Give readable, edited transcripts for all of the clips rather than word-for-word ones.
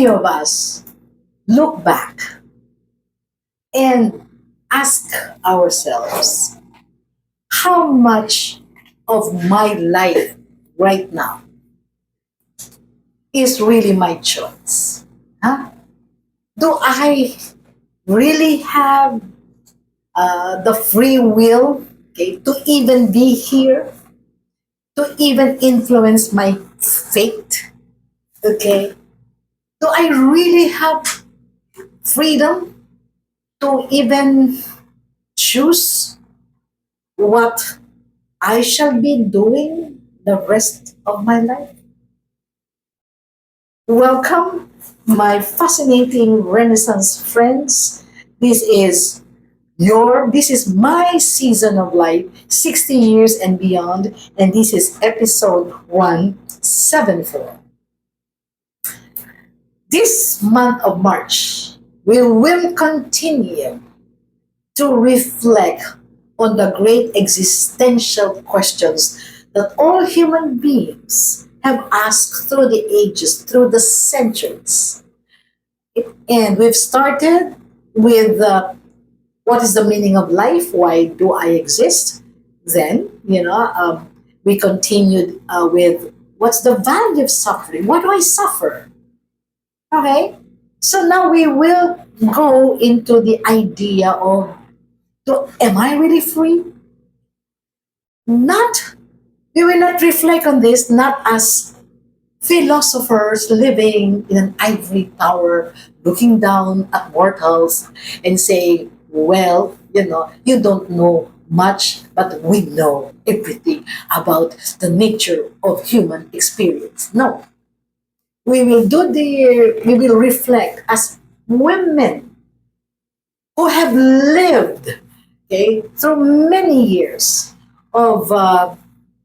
of us look back and ask ourselves, how much of my life right now is really my choice? Huh? Do I really have the free will, okay, to even be here, to even influence my fate? Okay, do I really have freedom to even choose what I shall be doing the rest of my life? Welcome, my fascinating Renaissance friends. This is this is my season of life, 60 years and beyond, and this is episode 174. This month of March, we will continue to reflect on the great existential questions that all human beings have asked through the ages, through the centuries. And we've started with what is the meaning of life? Why do I exist? Then, we continued with what's the value of suffering? Why do I suffer? Okay. So now we will go into the idea of, am I really free? Not, we will not reflect on this not as philosophers living in an ivory tower, looking down at mortals and saying, well, you don't know much, but we know everything about the nature of human experience. No. We will reflect as women who have lived, okay, through many years of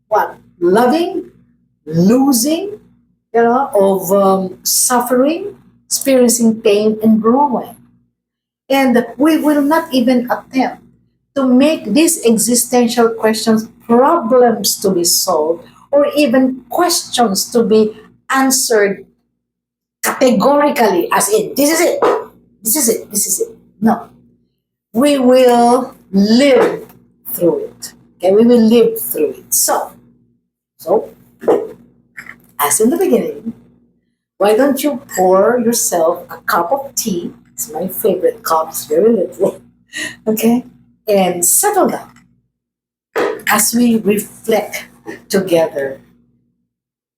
what? Loving, losing, of suffering, experiencing pain and growing. And we will not even attempt to make these existential questions problems to be solved or even questions to be answered categorically, as in, this is it, this is it, this is it. No, we will live through it. Okay, we will live through it. So, as in the beginning, why don't you pour yourself a cup of tea? It's my favorite cup, it's very little. Okay? And settle down as we reflect together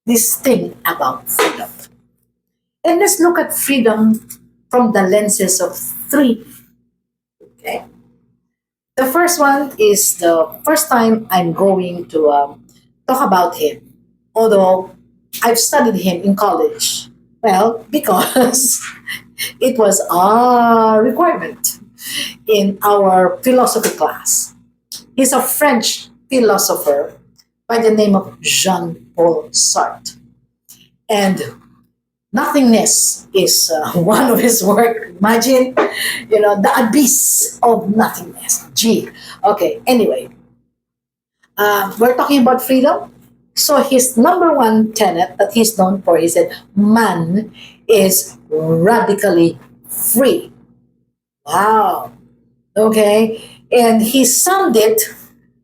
this thing about freedom. And let's look at freedom from the lenses of three. Okay? The first one is the first time I'm going to talk about him, although I've studied him in college. Well, because it was a requirement in our philosophy class. He's a French philosopher by the name of Jean-Paul Sartre. And nothingness is one of his work. Imagine, the abyss of nothingness. Gee. Okay, anyway. We're talking about freedom. So his number one tenet that he's known for, he said, man is radically free. Wow. Okay. And he summed it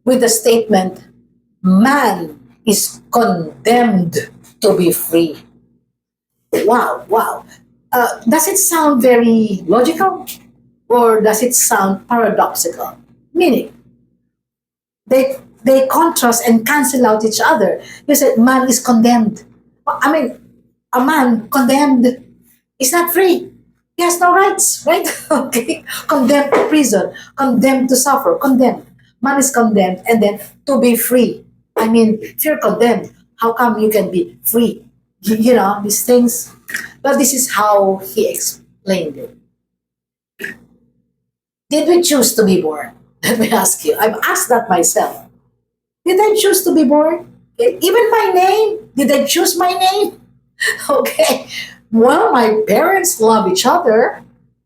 with the statement, man is condemned to be free. Wow, wow. Does it sound very logical or does it sound paradoxical? Meaning, they contrast and cancel out each other. You said man is condemned. I mean, a man condemned is not free. He has no rights, right? Okay. Condemned to prison, condemned to suffer, condemned. Man is condemned and then to be free. I mean, if you're condemned, how come you can be free? These things. But this is how he explained it. Did we choose to be born? Let me ask you. I've asked that myself. Did I choose to be born? Okay. Even my name, did I choose my name? Okay. Well, my parents love each other.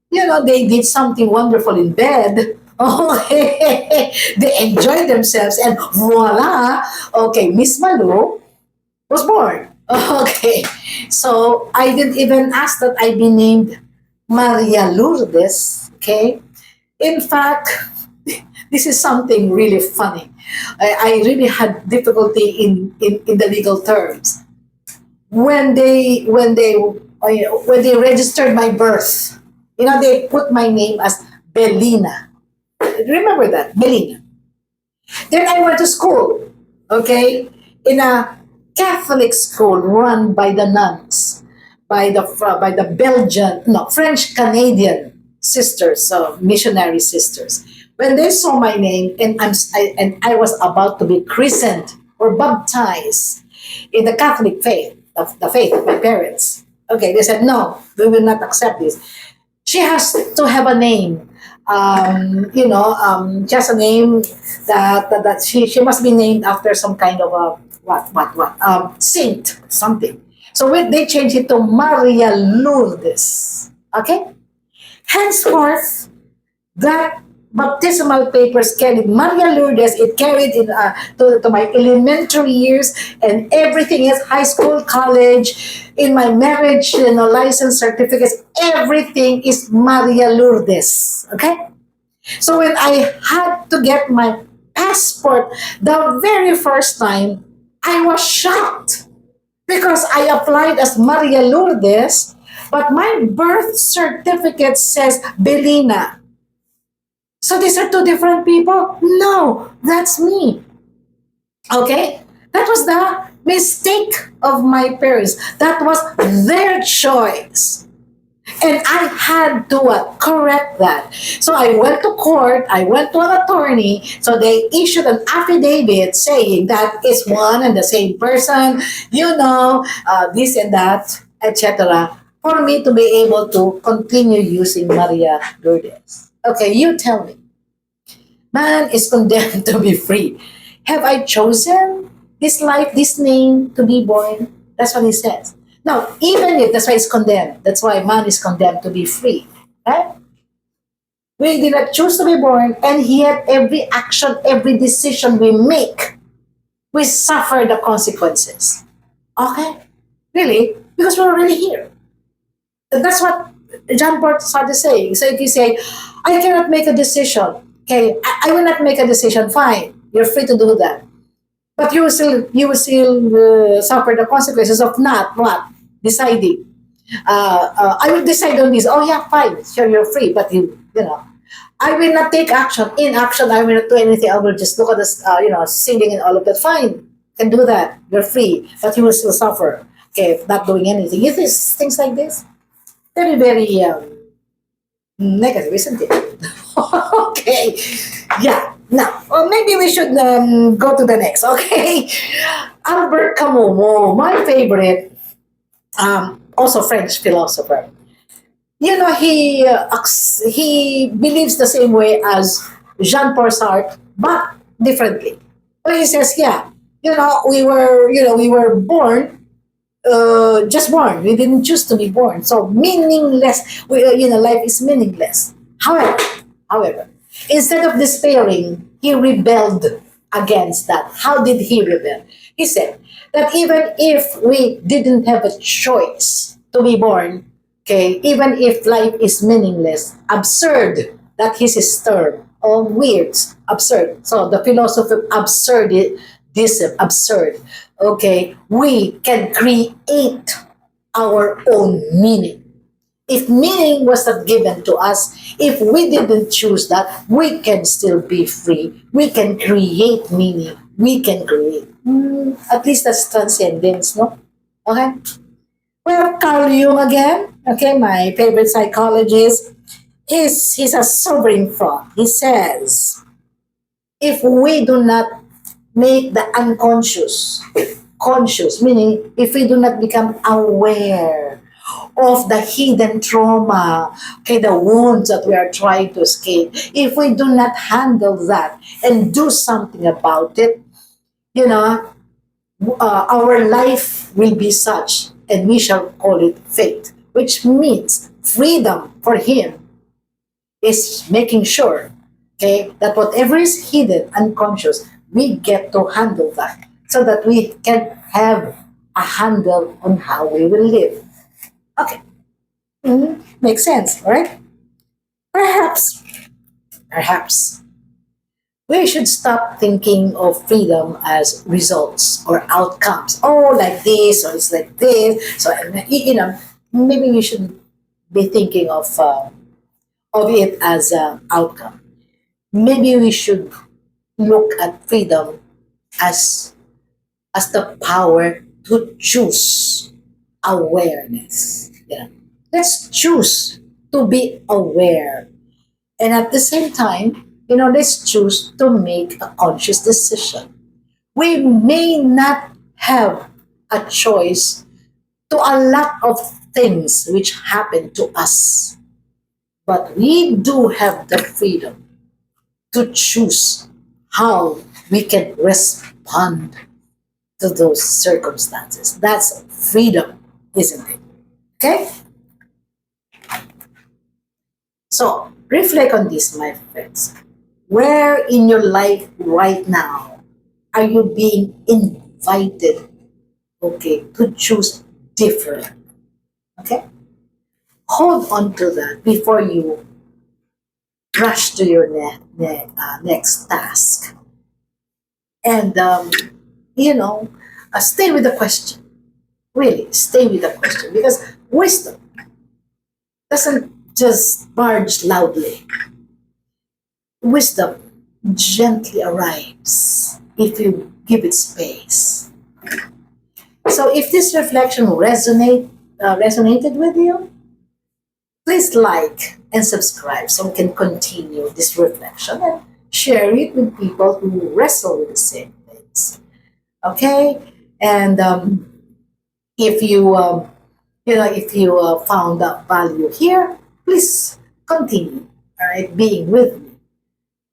They did something wonderful in bed. Oh, they enjoyed themselves, and voila. Okay, Miss Malu was born. Okay, so I didn't even ask that I be named Maria Lourdes. Okay, in fact, this is something really funny. I really had difficulty in the legal terms when they registered my birth. You know, they put my name as Belina. Remember that, Belina. Then I went to school, okay, in a Catholic school run by the nuns, by the Belgian, no, French Canadian sisters, so missionary sisters. When they saw my name and and I was about to be christened or baptized in the Catholic faith, the faith of my parents, okay, they said no, we will not accept this. She has to have a name. Just a name that she must be named after some kind of a saint something. So they changed it to Maria Lourdes. Okay, henceforth that baptismal papers carried Maria Lourdes. It carried to my elementary years and everything is high school, college, in my marriage, license certificates. Everything is Maria Lourdes. Okay, so when I had to get my passport the very first time, I was shocked because I applied as Maria Lourdes, but my birth certificate says Belina. So these are two different people? No, that's me. Okay? That was the mistake of my parents. That was their choice. And I had to correct that. So I went to court, I went to an attorney, so they issued an affidavit saying that it's one and the same person, this and that, etc., for me to be able to continue using Maria Lourdes. Okay, you tell me. Man is condemned to be free. Have I chosen this life, this name to be born? That's what he says. Now, even if that's why it's condemned, that's why man is condemned to be free. Right? We did not choose to be born, and yet every action, every decision we make, we suffer the consequences. Okay? Really? Because we're already here. That's what John Paul started saying. So if you say, I cannot make a decision, okay, I will not make a decision, fine, you're free to do that. But you will still suffer the consequences of not what? Deciding. I will decide on this. Oh yeah, fine, sure, you're free, but I will not take action. In action, I will not do anything. I will just look at this, singing and all of that. Fine, can do that. You're free, but you will still suffer. Okay, not doing anything. You think things like this? Very, very negative, isn't it? Okay. Yeah. Now, or maybe we should go to the next. Okay. Albert Camus, my favorite, also French philosopher. He believes the same way as Jean-Paul Sartre, but differently. But he says, yeah, we were born just born. We didn't choose to be born. So meaningless. Life is meaningless. However, instead of despairing, he rebelled against that. How did he rebel? He said that even if we didn't have a choice to be born, okay, even if life is meaningless, absurd. That is his term. Oh, weird, absurd. So the philosophy of absurdism, absurd. Okay, we can create our own meaning. If meaning was not given to us, if we didn't choose that, we can still be free. We can create meaning. We can create. At least that's transcendence, no? Okay? Well, Carl Jung again, okay, my favorite psychologist, he's a sobering thought. He says, if we do not make the unconscious conscious, meaning if we do not become aware of the hidden trauma, okay, the wounds that we are trying to escape, if we do not handle that and do something about it, you know, our life will be such, and we shall call it fate, which means freedom for him is making sure, okay, that whatever is hidden, unconscious, we get to handle that so that we can have a handle on how we will live. Okay, makes sense, right? Perhaps, perhaps we should stop thinking of freedom as results or outcomes. Oh, like this, or it's like this. So, maybe we should be thinking of it as an outcome. Maybe we should look at freedom as the power to choose awareness. Let's choose to be aware, and at the same time, let's choose to make a conscious decision. We may not have a choice to a lot of things which happen to us, but we do have the freedom to choose how we can respond to those circumstances. That's freedom, isn't it? Okay? So, reflect on this, my friends. Where in your life right now are you being invited, okay, to choose different? Okay? Hold on to that before you rush to your next task. And, stay with the question. Really, stay with the question, because wisdom doesn't just barge loudly. Wisdom gently arrives if you give it space. So, if this reflection resonated with you, please like and subscribe so we can continue this reflection and share it with people who wrestle with the same things. Okay, and if you if you found that value here, please continue. All right, being with me.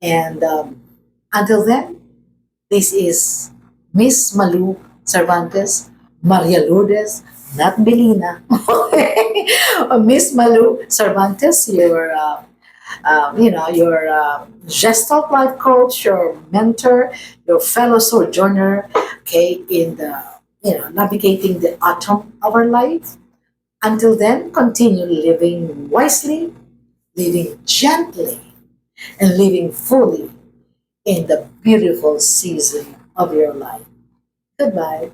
And until then, this is Miss Malu Cervantes, Maria Lourdes, not Belina. Miss Malu Cervantes, your Gestalt life coach, your mentor, your fellow sojourner, okay, in the, navigating the autumn of our life. Until then, continue living wisely, living gently, and living fully in the beautiful season of your life. Goodbye.